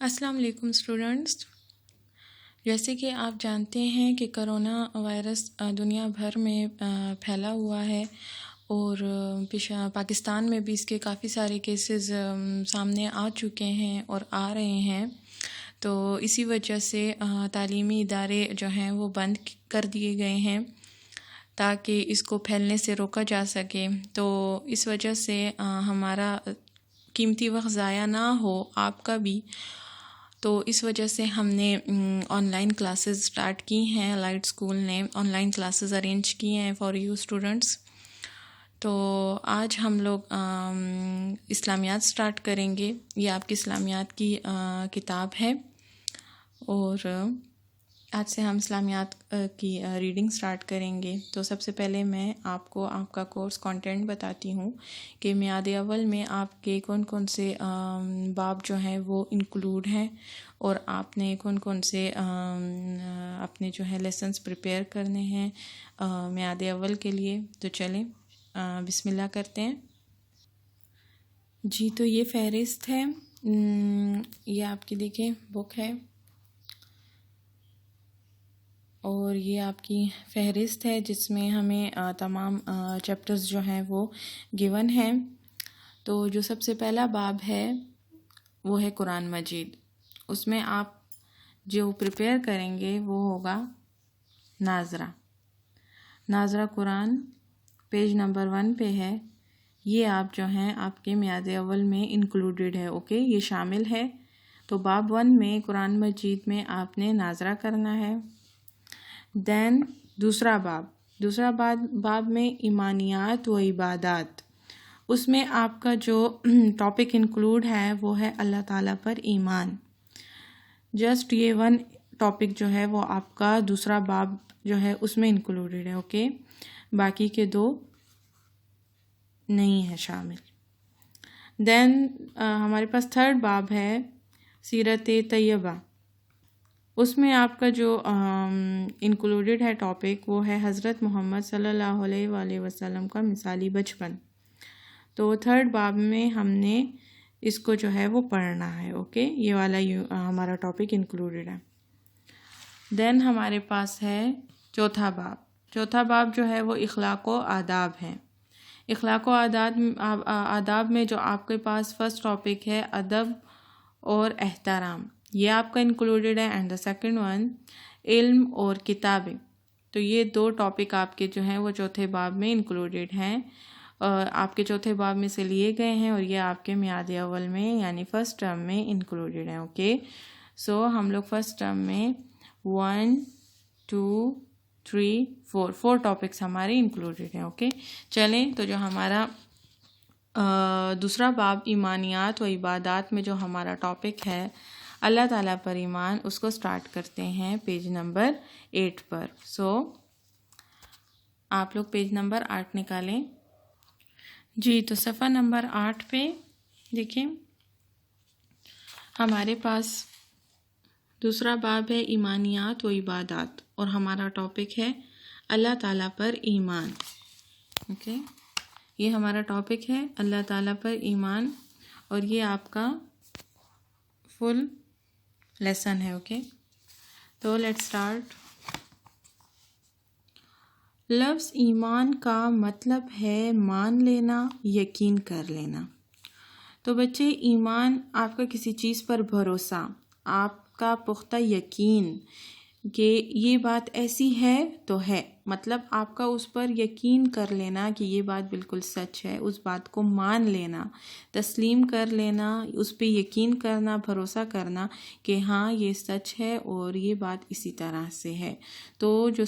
السلام علیکم اسٹوڈنٹس، جیسے کہ آپ جانتے ہیں کہ کرونا وائرس دنیا بھر میں پھیلا ہوا ہے اور پاکستان میں بھی اس کے کافی سارے کیسز سامنے آ چکے ہیں اور آ رہے ہیں۔ تو اسی وجہ سے تعلیمی ادارے جو ہیں وہ بند کر دیے گئے ہیں تاکہ اس کو پھیلنے سے روکا جا سکے۔ تو اس وجہ سے ہمارا قیمتی وقت ضائع نہ ہو، آپ کا بھی، تو اس وجہ سے ہم نے آن لائن کلاسز سٹارٹ کی ہیں۔ لائٹ اسکول نے آن لائن کلاسز ارینج کی ہیں فار یو اسٹوڈنٹس۔ تو آج ہم لوگ اسلامیات سٹارٹ کریں گے۔ یہ آپ کی اسلامیات کی کتاب ہے اور آج سے ہم اسلامیات کی ریڈنگ سٹارٹ کریں گے۔ تو سب سے پہلے میں آپ کو آپ کا کورس کنٹینٹ بتاتی ہوں کہ میعاد اول میں آپ کے کون کون سے باب جو ہیں وہ انکلوڈ ہیں اور آپ نے کون کون سے اپنے جو ہے لیسنس پریپیئر کرنے ہیں میعاد اول کے لیے۔ تو چلیں بسم اللہ کرتے ہیں۔ جی، تو یہ فہرست ہے، یہ آپ کی دیکھیں بک ہے اور یہ آپ کی فہرست ہے جس میں ہمیں تمام چیپٹرز جو ہیں وہ گیون ہیں۔ تو جو سب سے پہلا باب ہے وہ ہے قرآن مجید۔ اس میں آپ جو پریپیئر کریں گے وہ ہوگا ناظرہ قرآن، پیج نمبر 1 پہ ہے۔ یہ آپ جو ہیں آپ کے میعاد اول میں انکلوڈیڈ ہے، اوکے، یہ شامل ہے۔ تو باب 1 میں قرآن مجید میں آپ نے ناظرہ کرنا ہے۔ دین دوسرا باب میں ایمانیات و عبادات، اس میں آپ کا جو ٹاپک انکلوڈ ہے وہ ہے اللہ تعالیٰ پر ایمان۔ جسٹ یہ 1 ٹاپک جو ہے وہ آپ کا دوسرا باب جو ہے اس میں انکلوڈیڈ ہے، اوکے، باقی کے 2 نہیں ہے شامل۔ دین ہمارے پاس 3rd باب ہے سیرت طیبہ۔ اس میں آپ کا جو انکلوڈیڈ ہے ٹاپک وہ ہے حضرت محمد صلی اللہ علیہ وآلہ وسلم کا مثالی بچپن۔ تو 3rd باب میں ہم نے اس کو جو ہے وہ پڑھنا ہے، اوکے، یہ والا ہمارا ٹاپک انکلوڈیڈ ہے۔ دین ہمارے پاس ہے چوتھا باب جو ہے وہ اخلاق و آداب ہے۔ اخلاق و آداب میں جو آپ کے پاس فرسٹ ٹاپک ہے ادب اور احترام، یہ آپ کا انکلوڈیڈ ہے۔ اینڈ دا سیکنڈ ون علم اور کتابیں۔ تو یہ 2 ٹاپک آپ کے جو ہیں وہ چوتھے باب میں انکلوڈیڈ ہیں، آپ کے چوتھے باب میں سے لیے گئے ہیں اور یہ آپ کے میعاد اول میں یعنی فرسٹ ٹرم میں انکلوڈیڈ ہیں، اوکے۔ سو ہم لوگ فرسٹ ٹرم میں 1 2 3 4 ٹاپکس ہمارے انکلوڈیڈ ہیں، اوکے۔ چلیں تو جو ہمارا دوسرا باب ایمانیات و عبادات میں جو ہمارا ٹاپک ہے اللہ تعالیٰ پر ایمان، اس کو سٹارٹ کرتے ہیں پیج نمبر 8 پر۔ سو آپ لوگ پیج نمبر 8 نکالیں۔ جی، تو صفحہ نمبر 8 پہ دیکھیں ہمارے پاس دوسرا باب ہے ایمانیات و عبادات اور ہمارا ٹاپک ہے اللہ تعالیٰ پر ایمان، اوکے۔ یہ ہمارا ٹاپک ہے اللہ تعالیٰ پر ایمان اور یہ آپ کا فل لیسن ہے، اوکے۔ تو لیٹس سٹارٹ۔ لفظ ایمان کا مطلب ہے مان لینا، یقین کر لینا۔ تو بچے، ایمان آپ کا کسی چیز پر بھروسہ، آپ کا پختہ یقین کہ یہ بات ایسی ہے تو ہے، مطلب آپ کا اس پر یقین کر لینا کہ یہ بات بالکل سچ ہے، اس بات کو مان لینا، تسلیم کر لینا، اس پہ یقین کرنا، بھروسہ کرنا کہ ہاں یہ سچ ہے اور یہ بات اسی طرح سے ہے۔ تو جو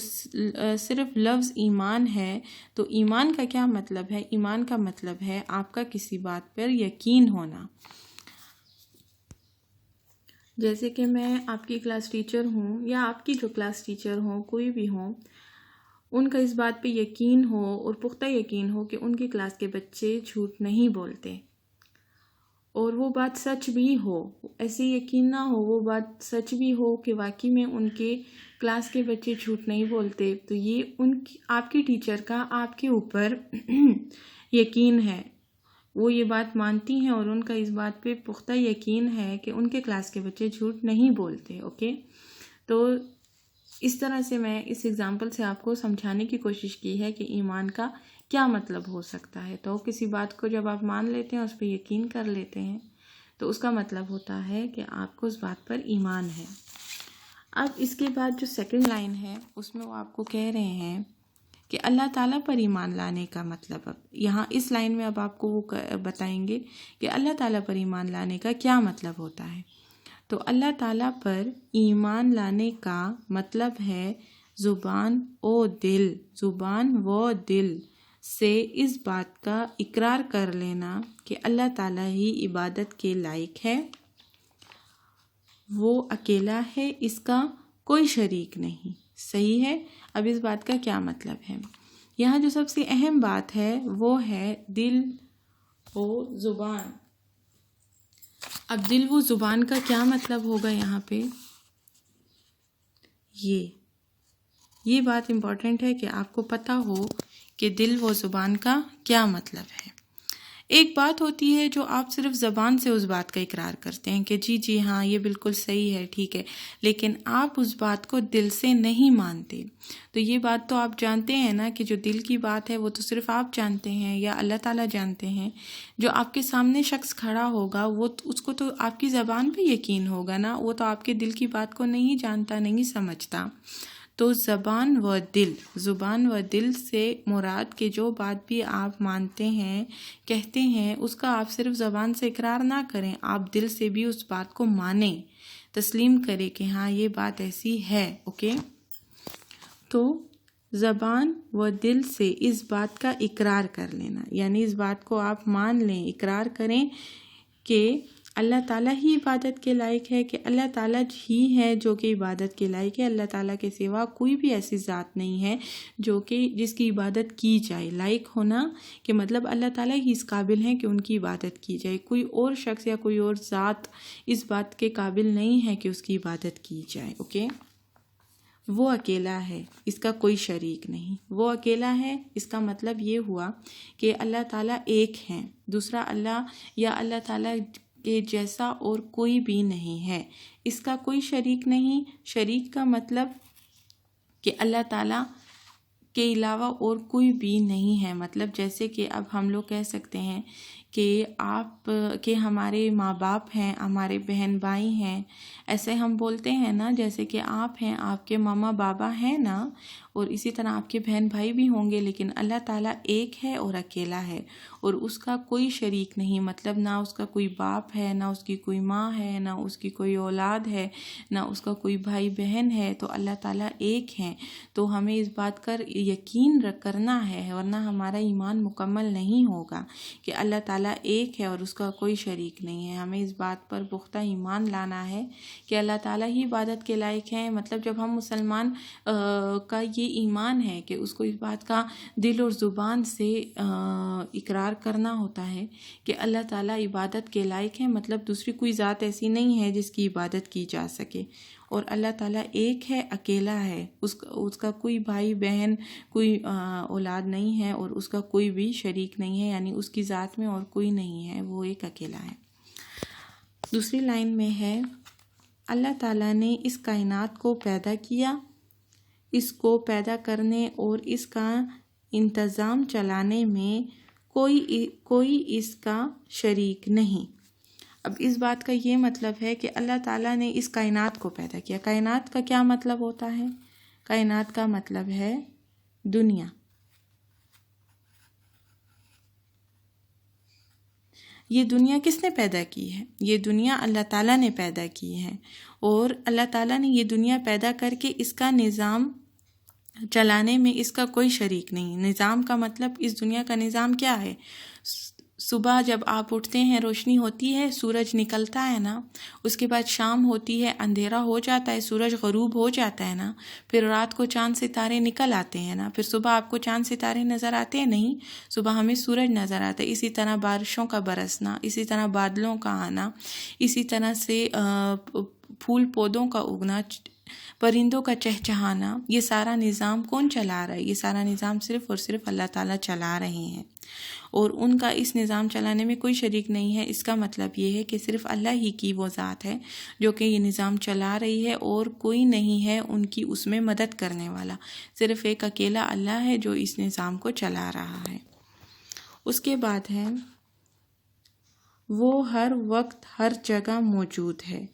صرف لفظ ایمان ہے، تو ایمان کا کیا مطلب ہے؟ ایمان کا مطلب ہے آپ کا کسی بات پر یقین ہونا۔ جیسے کہ میں آپ کی کلاس ٹیچر ہوں یا آپ کی جو کلاس ٹیچر ہوں، کوئی بھی ہوں، ان کا اس بات پہ یقین ہو اور پختہ یقین ہو کہ ان کی کلاس کے بچے جھوٹ نہیں بولتے اور وہ بات سچ بھی ہو، ایسے یقین نہ ہو وہ بات سچ بھی ہو کہ واقعی میں ان کے کلاس کے بچے جھوٹ نہیں بولتے، تو یہ آپ کی ٹیچر کا آپ کے اوپر یقین ہے وہ یہ بات مانتی ہیں اور ان کا اس بات پہ پختہ یقین ہے کہ ان کے کلاس کے بچے جھوٹ نہیں بولتے. اوکے، تو اس طرح سے میں اس ایگزامپل سے آپ کو سمجھانے کی کوشش کی ہے کہ ایمان کا کیا مطلب ہو سکتا ہے. تو کسی بات کو جب آپ مان لیتے ہیں، اس پہ یقین کر لیتے ہیں، تو اس کا مطلب ہوتا ہے کہ آپ کو اس بات پر ایمان ہے. اب اس کے بعد جو سیکنڈ لائن ہے اس میں وہ آپ کو کہہ رہے ہیں کہ اللہ تعالیٰ پر ایمان لانے کا مطلب. اب یہاں اس لائن میں اب آپ کو وہ بتائیں گے کہ اللہ تعالیٰ پر ایمان لانے کا کیا مطلب ہوتا ہے. تو اللہ تعالیٰ پر ایمان لانے کا مطلب ہے زبان و دل سے اس بات کا اقرار کر لینا کہ اللہ تعالیٰ ہی عبادت کے لائق ہے، وہ اکیلا ہے، اس کا کوئی شریک نہیں. صحیح ہے. اب اس بات کا کیا مطلب ہے؟ یہاں جو سب سے اہم بات ہے وہ ہے دل و زبان. اب دل و زبان کا کیا مطلب ہوگا یہاں پہ؟ یہ بات امپورٹنٹ ہے کہ آپ کو پتہ ہو کہ دل و زبان کا کیا مطلب ہے. ایک بات ہوتی ہے جو آپ صرف زبان سے اس بات کا اقرار کرتے ہیں کہ جی ہاں یہ بالکل صحیح ہے، ٹھیک ہے، لیکن آپ اس بات کو دل سے نہیں مانتے. تو یہ بات تو آپ جانتے ہیں نا کہ جو دل کی بات ہے وہ تو صرف آپ جانتے ہیں یا اللہ تعالیٰ جانتے ہیں. جو آپ کے سامنے شخص کھڑا ہوگا وہ اس کو تو آپ کی زبان پہ یقین ہوگا نا، وہ تو آپ کے دل کی بات کو نہیں جانتا، نہیں سمجھتا. تو زبان و دل سے مراد کہ جو بات بھی آپ مانتے ہیں، کہتے ہیں، اس کا آپ صرف زبان سے اقرار نہ کریں، آپ دل سے بھی اس بات کو مانیں، تسلیم کریں کہ ہاں یہ بات ایسی ہے. اوکے، تو زبان و دل سے اس بات کا اقرار کر لینا، یعنی اس بات کو آپ مان لیں، اقرار کریں کہ اللہ تعالیٰ ہی عبادت کے لائق ہے، کہ اللہ تعالیٰ ہی ہے جو کہ عبادت کے لائق ہے. اللہ تعالیٰ کے سوا کوئی بھی ایسی ذات نہیں ہے جو کہ جس کی عبادت کی جائے. لائق ہونا کہ مطلب اللہ تعالیٰ ہی اس قابل ہیں کہ ان کی عبادت کی جائے. کوئی اور شخص یا کوئی اور ذات اس بات کے قابل نہیں ہے کہ اس کی عبادت کی جائے. اوکے، وہ اکیلا ہے، اس کا کوئی شریک نہیں. وہ اکیلا ہے، اس کا مطلب یہ ہوا کہ اللہ تعالیٰ ایک ہیں، دوسرا اللہ یا اللہ تعالیٰ کے جیسا اور کوئی بھی نہیں ہے، اس کا کوئی شریک نہیں. شریک کا مطلب کہ اللہ تعالیٰ کے علاوہ اور کوئی بھی نہیں ہے. مطلب جیسے کہ اب ہم لوگ کہہ سکتے ہیں کہ ہمارے ماں باپ ہیں، ہمارے بہن بھائی ہیں، ایسے ہم بولتے ہیں نا، جیسے کہ آپ ہیں، آپ کے ماما بابا ہیں نا، اور اسی طرح آپ کے بہن بھائی بھی ہوں گے. لیکن اللہ تعالیٰ ایک ہے اور اکیلا ہے اور اس کا کوئی شریک نہیں. مطلب نہ اس کا کوئی باپ ہے، نہ اس کی کوئی ماں ہے، نہ اس کی کوئی اولاد ہے، نہ اس کا کوئی بھائی بہن ہے. تو اللہ تعالیٰ ایک ہیں. تو ہمیں اس بات کا یقین کرنا ہے، ورنہ ہمارا ایمان مکمل نہیں ہوگا کہ اللہ تعالیٰ ایک ہے اور اس کا کوئی شریک نہیں ہے. ہمیں اس بات پر پختہ ایمان لانا ہے کہ اللہ تعالیٰ ہی عبادت کے لائق ہیں. مطلب جب ہم مسلمان کا یہ ایمان ہے کہ اس کو اس بات کا دل اور زبان سے اقرار کرنا ہوتا ہے کہ اللہ تعالیٰ عبادت کے لائق ہے، مطلب دوسری کوئی ذات ایسی نہیں ہے جس کی عبادت کی جا سکے، اور اللہ تعالیٰ ایک ہے، اکیلا ہے، اس کا کوئی بھائی بہن، کوئی اولاد نہیں ہے، اور اس کا کوئی بھی شریک نہیں ہے، یعنی اس کی ذات میں اور کوئی نہیں ہے، وہ ایک اکیلا ہے. دوسری لائن میں ہے اللہ تعالیٰ نے اس کائنات کو پیدا کیا، اس کو پیدا کرنے اور اس کا انتظام چلانے میں کوئی اس کا شریک نہیں. اب اس بات کا یہ مطلب ہے کہ اللہ تعالیٰ نے اس کائنات کو پیدا کیا. کائنات کا کیا مطلب ہوتا ہے؟ کائنات کا مطلب ہے دنیا. یہ دنیا کس نے پیدا کی ہے؟ یہ دنیا اللہ تعالیٰ نے پیدا کی ہے، اور اللہ تعالیٰ نے یہ دنیا پیدا کر کے اس کا نظام چلانے میں اس کا کوئی شریک نہیں. نظام کا مطلب اس دنیا کا نظام کیا ہے؟ صبح جب آپ اٹھتے ہیں روشنی ہوتی ہے، سورج نکلتا ہے نا، اس کے بعد شام ہوتی ہے، اندھیرا ہو جاتا ہے، سورج غروب ہو جاتا ہے نا، پھر رات کو چاند ستارے نکل آتے ہیں نا، پھر صبح آپ کو چاند ستارے نظر آتے ہیں نہیں، صبح ہمیں سورج نظر آتا ہے. اسی طرح بارشوں کا برسنا، اسی طرح بادلوں کا آنا، اسی طرح سے پھول پودوں کا اگنا، پرندوں کا چہچہانا، یہ سارا نظام کون چلا رہا ہے؟ یہ سارا نظام صرف اور صرف اللہ تعالیٰ چلا رہے ہیں، اور ان کا اس نظام چلانے میں کوئی شریک نہیں ہے۔ اس کا مطلب یہ ہے کہ صرف اللہ ہی کی وہ ذات ہے جو کہ یہ نظام چلا رہی ہے، اور کوئی نہیں ہے ان کی اس میں مدد کرنے والا، صرف ایک اکیلا اللہ ہے جو اس نظام کو چلا رہا ہے۔ اس کے بعد ہے وہ ہر وقت ہر جگہ موجود ہے،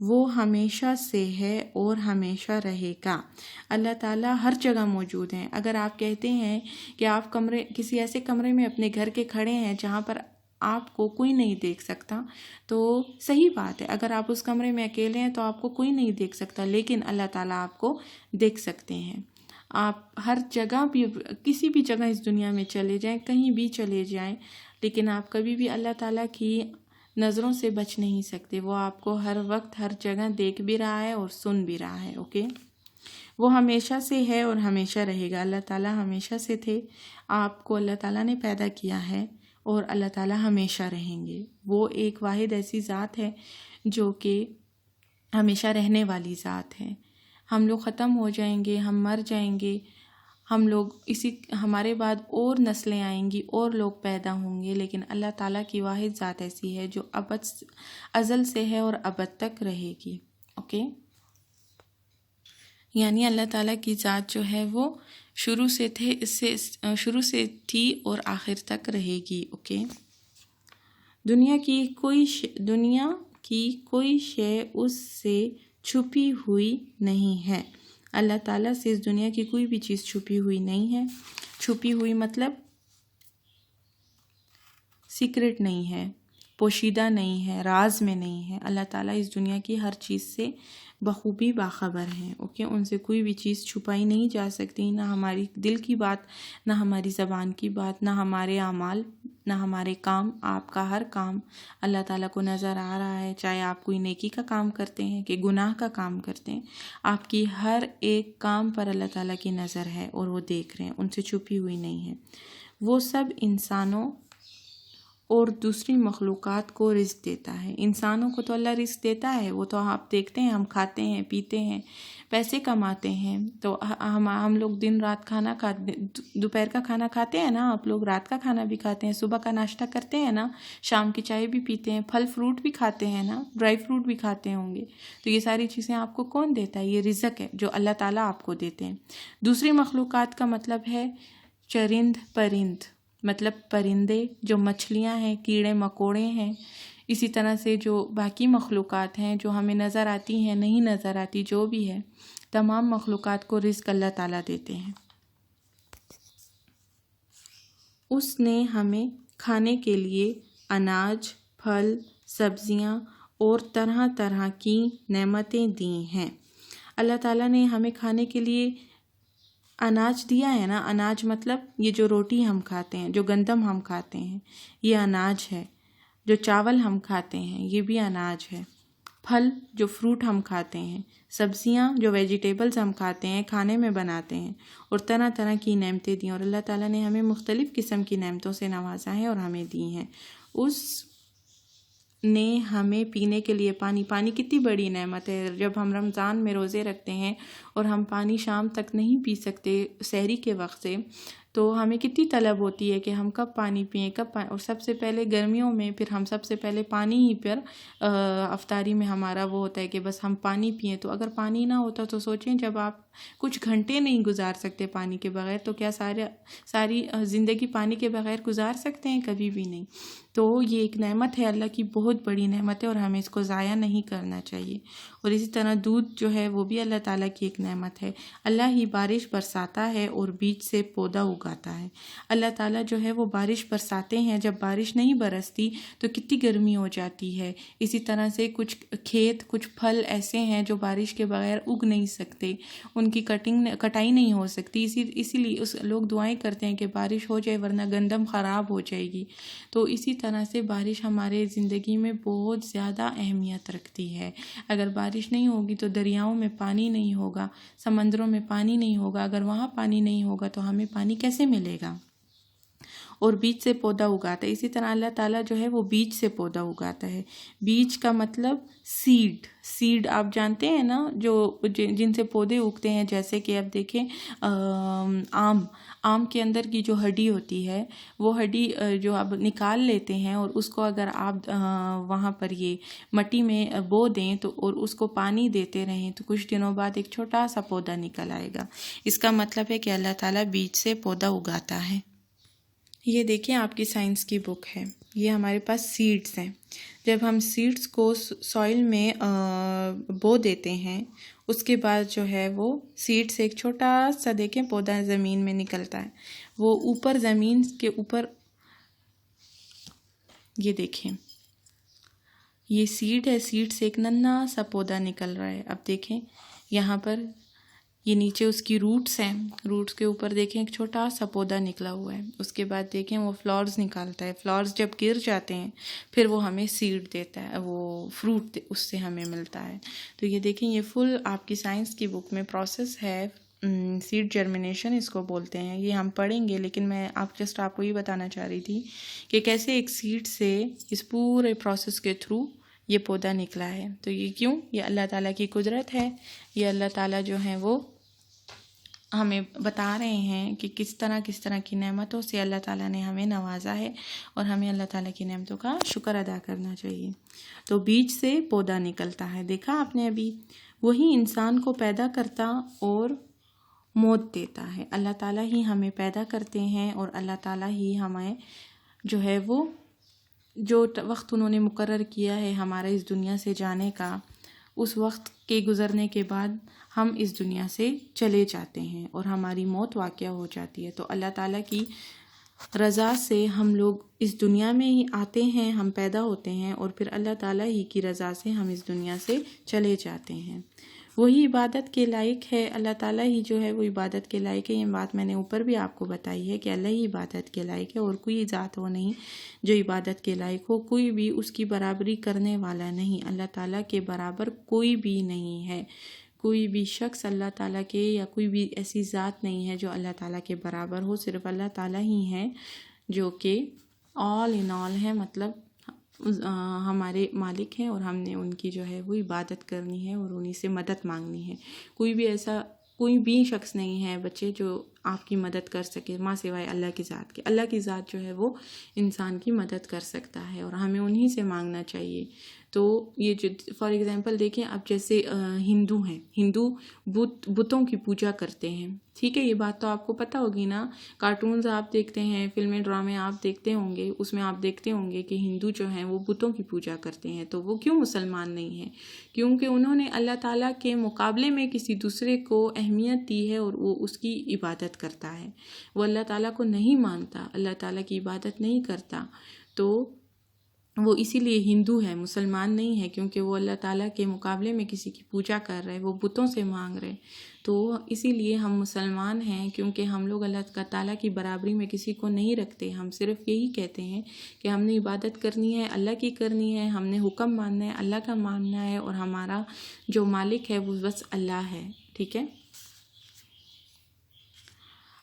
وہ ہمیشہ سے ہے اور ہمیشہ رہے گا۔ اللہ تعالیٰ ہر جگہ موجود ہیں۔ اگر آپ کہتے ہیں کہ آپ کسی ایسے کمرے میں اپنے گھر کے کھڑے ہیں جہاں پر آپ کو کوئی نہیں دیکھ سکتا، تو صحیح بات ہے، اگر آپ اس کمرے میں اکیلے ہیں تو آپ کو کوئی نہیں دیکھ سکتا، لیکن اللہ تعالیٰ آپ کو دیکھ سکتے ہیں۔ آپ ہر جگہ بھی، کسی بھی جگہ اس دنیا میں چلے جائیں، کہیں بھی چلے جائیں، لیکن آپ کبھی بھی اللہ تعالیٰ کی نظروں سے بچ نہیں سکتے۔ وہ آپ کو ہر وقت ہر جگہ دیکھ بھی رہا ہے اور سن بھی رہا ہے۔ اوکے، وہ ہمیشہ سے ہے اور ہمیشہ رہے گا۔ اللہ تعالیٰ ہمیشہ سے تھے، آپ کو اللہ تعالیٰ نے پیدا کیا ہے، اور اللہ تعالیٰ ہمیشہ رہیں گے۔ وہ ایک واحد ایسی ذات ہے جو کہ ہمیشہ رہنے والی ذات ہے۔ ہم لوگ ختم ہو جائیں گے، ہم مر جائیں گے، ہمارے بعد اور نسلیں آئیں گی اور لوگ پیدا ہوں گے، لیکن اللہ تعالیٰ کی واحد ذات ایسی ہے جو ازل سے ہے اور ابد تک رہے گی۔ اوکے، یعنی اللہ تعالیٰ کی ذات جو ہے وہ شروع سے تھی اور آخر تک رہے گی۔ اوکے، دنیا کی کوئی شے اس سے چھپی ہوئی نہیں ہے۔ اللہ تعالیٰ سے اس دنیا کی کوئی بھی چیز چھپی ہوئی نہیں ہے۔ چھپی ہوئی مطلب سیکرٹ نہیں ہے، پوشیدہ نہیں ہے، راز میں نہیں ہے۔ اللہ تعالیٰ اس دنیا کی ہر چیز سے بخوبی باخبر ہیں۔ اوکے، ان سے کوئی بھی چیز چھپائی نہیں جا سکتی، نہ ہماری دل کی بات، نہ ہماری زبان کی بات، نہ ہمارے اعمال، نہ ہمارے کام۔ آپ کا ہر کام اللہ تعالیٰ کو نظر آ رہا ہے، چاہے آپ کوئی نیکی کا کام کرتے ہیں کہ گناہ کا کام کرتے ہیں، آپ کی ہر ایک کام پر اللہ تعالیٰ کی نظر ہے اور وہ دیکھ رہے ہیں، ان سے چھپی ہوئی نہیں ہے۔ وہ سب انسانوں اور دوسری مخلوقات کو رزق دیتا ہے۔ انسانوں کو تو اللہ رزق دیتا ہے، وہ تو آپ دیکھتے ہیں، ہم کھاتے ہیں، پیتے ہیں، پیسے کماتے ہیں، تو ہم لوگ دن رات کھانا کھاتے، دوپہر کا کھانا کھاتے ہیں نا، آپ لوگ رات کا کھانا بھی کھاتے ہیں، صبح کا ناشتہ کرتے ہیں نا، شام کی چائے بھی پیتے ہیں، پھل فروٹ بھی کھاتے ہیں نا، ڈرائی فروٹ بھی کھاتے ہوں گے۔ تو یہ ساری چیزیں آپ کو کون دیتا ہے؟ یہ رزق ہے جو اللہ تعالیٰ آپ کو دیتے ہیں۔ دوسری مخلوقات کا مطلب ہے چرند پرند، مطلب پرندے، جو مچھلیاں ہیں، کیڑے مکوڑے ہیں، اسی طرح سے جو باقی مخلوقات ہیں جو ہمیں نظر آتی ہیں، نہیں نظر آتی، جو بھی ہے، تمام مخلوقات کو رزق اللہ تعالیٰ دیتے ہیں۔ اس نے ہمیں کھانے کے لیے اناج، پھل، سبزیاں اور طرح طرح کی نعمتیں دی ہیں۔ اللہ تعالیٰ نے ہمیں کھانے کے لیے اناج دیا ہے نا۔ اناج مطلب یہ جو روٹی ہم کھاتے ہیں، جو گندم ہم کھاتے ہیں، یہ اناج ہے۔ جو چاول ہم کھاتے ہیں، یہ بھی اناج ہے۔ پھل، جو فروٹ ہم کھاتے ہیں، سبزیاں، جو ویجیٹیبلز ہم کھاتے ہیں، کھانے میں بناتے ہیں، اور طرح طرح کی نعمتیں دی ہیں۔ اور اللہ تعالیٰ نے ہمیں مختلف قسم کی نعمتوں سے نوازا ہے اور ہمیں دی ہیں۔ اس نے ہمیں پینے کے لیے پانی کتنی بڑی نعمت ہے۔ جب ہم رمضان میں روزے رکھتے ہیں اور ہم پانی شام تک نہیں پی سکتے سحری کے وقت سے، تو ہمیں کتنی طلب ہوتی ہے کہ ہم کب پانی پئیں، اور سب سے پہلے گرمیوں میں پھر ہم سب سے پہلے پانی ہی پر افطاری میں ہمارا وہ ہوتا ہے کہ بس ہم پانی پئیں۔ تو اگر پانی نہ ہوتا تو سوچیں، جب آپ کچھ گھنٹے نہیں گزار سکتے پانی کے بغیر، تو کیا ساری زندگی پانی کے بغیر گزار سکتے ہیں؟ کبھی بھی نہیں۔ تو یہ ایک نعمت ہے، اللہ کی بہت بڑی نعمت ہے، اور ہمیں اس کو ضائع نہیں کرنا چاہیے۔ اور اسی طرح دودھ جو ہے وہ بھی اللہ تعالیٰ کی ایک نعمت ہے۔ اللہ ہی بارش برساتا ہے اور بیج سے پودا اگاتا ہے۔ اللہ تعالیٰ جو ہے وہ بارش برساتے ہیں، جب بارش نہیں برستی تو کتنی گرمی ہو جاتی ہے۔ اسی طرح سے کچھ کھیت، کچھ پھل ایسے ہیں جو بارش کے بغیر اگ نہیں سکتے، ان کی کٹائی نہیں ہو سکتی، اسی لیے لوگ دعائیں کرتے ہیں کہ بارش ہو جائے ورنہ گندم خراب ہو جائے گی۔ تو اسی طرح سے بارش ہمارے زندگی میں بہت زیادہ اہمیت رکھتی ہے۔ اگر بارش نہیں ہوگی تو دریاؤں میں پانی نہیں ہوگا، سمندروں میں پانی نہیں ہوگا۔ اگر وہاں پانی نہیں ہوگا تو ہمیں پانی کیسے ملے گا؟ اور بیج سے پودا اگاتا ہے، اسی طرح اللہ تعالیٰ جو ہے وہ بیج سے پودا اگاتا ہے۔ بیج کا مطلب سیڈ آپ جانتے ہیں نا، جو جن سے پودے اگتے ہیں، جیسے کہ اب دیکھیں آم کے اندر کی جو ہڈی ہوتی ہے، وہ ہڈی جو اب نکال لیتے ہیں اور اس کو اگر آپ وہاں پر یہ مٹی میں بو دیں تو اور اس کو پانی دیتے رہیں تو کچھ دنوں بعد ایک چھوٹا سا پودا نکل آئے گا۔ اس کا مطلب ہے کہ اللہ تعالیٰ بیج سے پودا اگاتا ہے۔ یہ دیکھیں آپ کی سائنس کی بک ہے، یہ ہمارے پاس سیڈز ہیں۔ جب ہم سیڈز کو سوئل میں بو دیتے ہیں، اس کے بعد جو ہے وہ سیڈ سے ایک چھوٹا سا دیکھیں پودا زمین میں نکلتا ہے، وہ اوپر زمین کے اوپر، یہ دیکھیں یہ سیڈ ہے، سیڈ سے ایک ننھا سا پودا نکل رہا ہے۔ اب دیکھیں یہاں پر یہ نیچے اس کی روٹس ہیں، روٹس کے اوپر دیکھیں ایک چھوٹا سا پودا نکلا ہوا ہے، اس کے بعد دیکھیں وہ فلاورز نکالتا ہے، فلاورز جب گر جاتے ہیں پھر وہ ہمیں سیڈ دیتا ہے، وہ فروٹ اس سے ہمیں ملتا ہے۔ تو یہ دیکھیں یہ فل آپ کی سائنس کی بک میں پروسیس ہے، سیڈ جرمینیشن اس کو بولتے ہیں، یہ ہم پڑھیں گے، لیکن میں آپ کو یہ بتانا چاہ رہی تھی کہ کیسے ایک سیڈ سے اس پورے پروسیس کے تھرو یہ پودا نکلا ہے۔ تو یہ کیوں؟ یہ اللہ تعالیٰ کی قدرت ہے، یہ اللہ تعالیٰ جو ہیں وہ ہمیں بتا رہے ہیں کہ کس طرح کی نعمتوں سے اللہ تعالیٰ نے ہمیں نوازا ہے، اور ہمیں اللہ تعالیٰ کی نعمتوں کا شکر ادا کرنا چاہیے۔ تو بیج سے پودا نکلتا ہے، دیکھا آپ نے ابھی، وہی انسان کو پیدا کرتا اور موت دیتا ہے۔ اللہ تعالیٰ ہی ہمیں پیدا کرتے ہیں، اور اللہ تعالیٰ ہی ہمیں جو ہے وہ جو وقت انہوں نے مقرر کیا ہے ہمارا اس دنیا سے جانے کا، اس وقت کے گزرنے کے بعد ہم اس دنیا سے چلے جاتے ہیں اور ہماری موت واقع ہو جاتی ہے۔ تو اللہ تعالیٰ کی رضا سے ہم لوگ اس دنیا میں ہی آتے ہیں، ہم پیدا ہوتے ہیں، اور پھر اللہ تعالیٰ ہی کی رضا سے ہم اس دنیا سے چلے جاتے ہیں۔ وہی عبادت کے لائق ہے، اللہ تعالیٰ ہی جو ہے وہ عبادت کے لائق ہے۔ یہ بات میں نے اوپر بھی آپ کو بتائی ہے کہ اللہ ہی عبادت کے لائق ہے، اور کوئی ذات ہو نہیں جو عبادت کے لائق ہو، کوئی بھی اس کی برابری کرنے والا نہیں، اللہ تعالیٰ کے برابر کوئی بھی نہیں ہے، کوئی بھی شخص اللہ تعالیٰ کے یا کوئی بھی ایسی ذات نہیں ہے جو اللہ تعالیٰ کے برابر ہو، صرف اللہ تعالیٰ ہی ہیں جو کہ آل ان آل ہیں، مطلب ہمارے مالک ہیں، اور ہم نے ان کی جو ہے وہ عبادت کرنی ہے اور انہی سے مدد مانگنی ہے۔ کوئی بھی شخص نہیں ہے بچے جو آپ کی مدد کر سکے ماں سوائے اللہ کی ذات کے۔ اللہ کی ذات جو ہے وہ انسان کی مدد کر سکتا ہے، اور ہمیں انہی سے مانگنا چاہیے۔ تو یہ جو فار ایگزامپل دیکھیں، اب جیسے ہندو ہیں، ہندو بتوں کی پوجا کرتے ہیں، ٹھیک ہے، یہ بات تو آپ کو پتہ ہوگی نا، کارٹونز آپ دیکھتے ہیں، فلمیں ڈرامے آپ دیکھتے ہوں گے، اس میں آپ دیکھتے ہوں گے کہ ہندو جو ہیں وہ بتوں کی پوجا کرتے ہیں۔ تو وہ کیوں مسلمان نہیں ہیں؟ کیونکہ انہوں نے اللہ تعالیٰ کے مقابلے میں کسی دوسرے کو اہمیت دی ہے، اور وہ اس کی عبادت کرتا ہے، وہ اللہ تعالیٰ کو نہیں مانتا، اللہ تعالیٰ کی عبادت نہیں کرتا، تو وہ اسی لیے ہندو ہے، مسلمان نہیں ہے، کیونکہ وہ اللہ تعالیٰ کے مقابلے میں کسی کی پوجا کر رہے، وہ بتوں سے مانگ رہے۔ تو اسی لیے ہم مسلمان ہیں، کیونکہ ہم لوگ اللہ تعالیٰ کی برابری میں کسی کو نہیں رکھتے، ہم صرف یہی کہتے ہیں کہ ہم نے عبادت کرنی ہے اللہ کی کرنی ہے، ہم نے حکم ماننا ہے اللہ کا ماننا ہے، اور ہمارا جو مالک ہے وہ بس اللہ ہے، ٹھیک ہے۔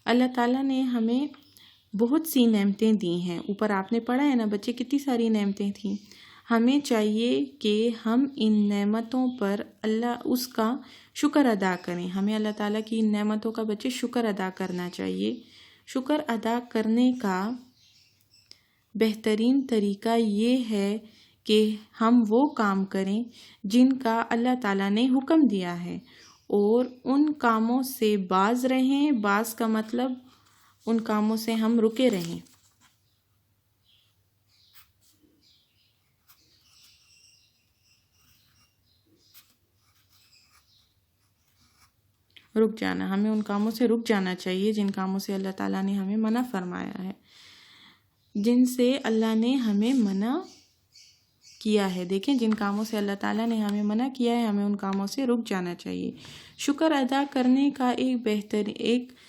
اللہ تعالیٰ نے ہمیں بہت سی نعمتیں دی ہیں، اوپر آپ نے پڑھا ہے نا بچے، کتنی ساری نعمتیں تھیں۔ ہمیں چاہیے کہ ہم ان نعمتوں پر اس کا شکر ادا کریں، ہمیں اللہ تعالیٰ کی ان نعمتوں کا بچے شکر ادا کرنا چاہیے۔ شکر ادا کرنے کا بہترین طریقہ یہ ہے کہ ہم وہ کام کریں جن کا اللہ تعالیٰ نے حکم دیا ہے، اور ان کاموں سے باز رہیں، باز کا مطلب ان کاموں سے ہم رکے رہیں۔ رک جانا، ہمیں ان کاموں سے رک جانا چاہیے جن کاموں سے اللہ تعالیٰ نے ہمیں منع فرمایا ہے، جن سے اللہ نے ہمیں منع کیا ہے۔ دیکھیں جن کاموں سے اللہ تعالیٰ نے ہمیں منع کیا ہے، ہمیں ان کاموں سے رک جانا چاہیے۔ شکر ادا کرنے کا ایک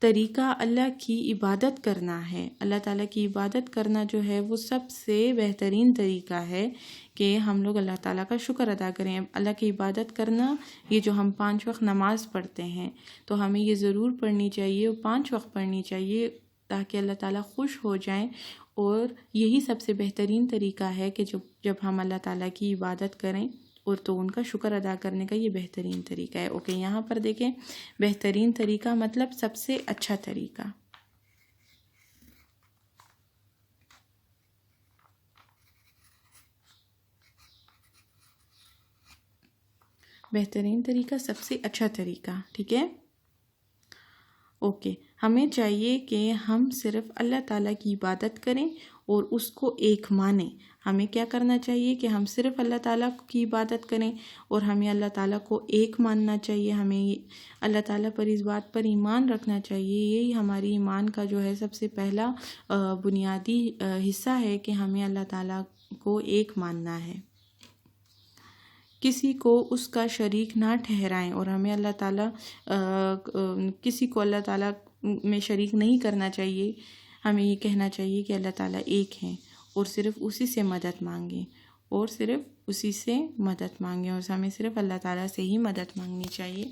طریقہ اللہ کی عبادت کرنا ہے۔ اللہ تعالیٰ کی عبادت کرنا جو ہے وہ سب سے بہترین طریقہ ہے کہ ہم لوگ اللہ تعالیٰ کا شکر ادا کریں۔ اللہ کی عبادت کرنا، یہ جو ہم 5 وقت نماز پڑھتے ہیں تو ہمیں یہ ضرور پڑھنی چاہیے، 5 وقت پڑھنی چاہیے، تاکہ اللہ تعالیٰ خوش ہو جائیں. اور یہی سب سے بہترین طریقہ ہے کہ جب ہم اللہ تعالیٰ کی عبادت کریں اور تو ان کا شکر ادا کرنے کا یہ بہترین طریقہ ہے. اوکے یہاں پر دیکھیں بہترین طریقہ مطلب سب سے اچھا طریقہ. بہترین طریقہ سب سے اچھا طریقہ. ٹھیک ہے. اوکے ہمیں چاہیے کہ ہم صرف اللہ تعالیٰ کی عبادت کریں اور اس کو ایک مانیں. ہمیں کیا کرنا چاہیے کہ ہم صرف اللہ تعالیٰ کی عبادت کریں اور ہمیں اللہ تعالیٰ کو ایک ماننا چاہیے. ہمیں اللہ تعالیٰ پر اس بات پر ایمان رکھنا چاہیے. یہی ہماری ایمان کا جو ہے سب سے پہلا بنیادی حصہ ہے کہ ہمیں اللہ تعالیٰ کو ایک ماننا ہے. کسی کو اس کا شریک نہ ٹھہرائیں اور ہمیں اللہ تعالیٰ کسی کو اللہ تعالیٰ میں شریک نہیں کرنا چاہیے. ہمیں یہ کہنا چاہیے کہ اللہ تعالیٰ ایک ہیں اور صرف اسی سے مدد مانگیں اور ہمیں صرف اللہ تعالیٰ سے ہی مدد مانگنی چاہیے.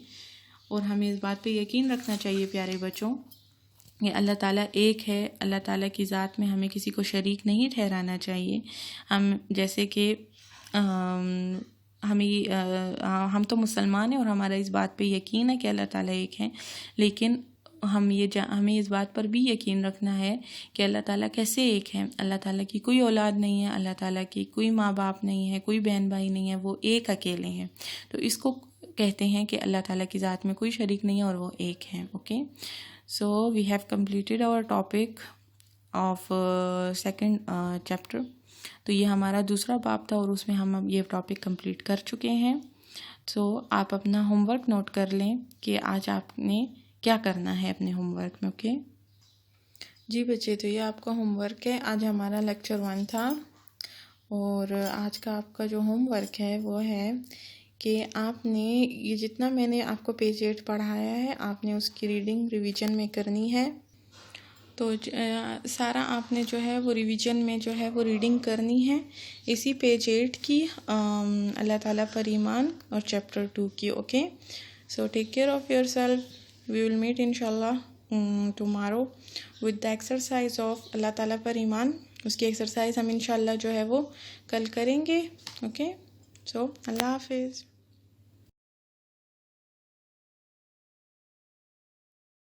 اور ہمیں اس بات پہ یقین رکھنا چاہیے پیارے بچوں کہ اللہ تعالیٰ ایک ہے. اللہ تعالیٰ کی ذات میں ہمیں کسی کو شریک نہیں ٹھہرانا چاہیے. ہم جیسے کہ ہم تو مسلمان ہیں اور ہمارا اس بات پہ یقین ہے کہ اللہ تعالیٰ ایک ہیں، لیکن ہمیں اس بات پر بھی یقین رکھنا ہے کہ اللہ تعالیٰ کیسے ایک ہیں. اللہ تعالیٰ کی کوئی اولاد نہیں ہے، اللہ تعالیٰ کی کوئی ماں باپ نہیں ہے، کوئی بہن بھائی نہیں ہے، وہ ایک اکیلے ہیں. تو اس کو کہتے ہیں کہ اللہ تعالیٰ کی ذات میں کوئی شریک نہیں ہے اور وہ ایک ہیں. Okay so we have completed our topic of second chapter. تو یہ ہمارا دوسرا باب تھا اور اس میں ہم اب یہ ٹاپک کمپلیٹ کر چکے ہیں. سو آپ اپنا ہوم ورک نوٹ کر لیں کہ آج آپ نے کیا کرنا ہے اپنے ہوم ورک میں. اوکے جی بچے تو یہ آپ کا ہوم ورک ہے. آج ہمارا لیکچر 1 تھا اور آج کا آپ کا جو ہوم ورک ہے وہ ہے کہ آپ نے یہ جتنا میں نے آپ کو پیج 8 پڑھایا ہے آپ نے اس کی ریڈنگ ریویژن میں کرنی ہے. تو سارا آپ نے جو ہے وہ ریویژن میں جو ہے وہ ریڈنگ کرنی ہے اسی پیج 8 کی اللہ تعالیٰ پر ایمان اور چیپٹر 2 کی. Okay so take care of yourself. We will meet انشاءاللہ tomorrow with the exercise of اللہ تعالیٰ پر ایمان. اس کی ایکسرسائز ہم انشاءاللہ جو ہے وہ کل کریں گے. اوکے سو اللہ حافظ.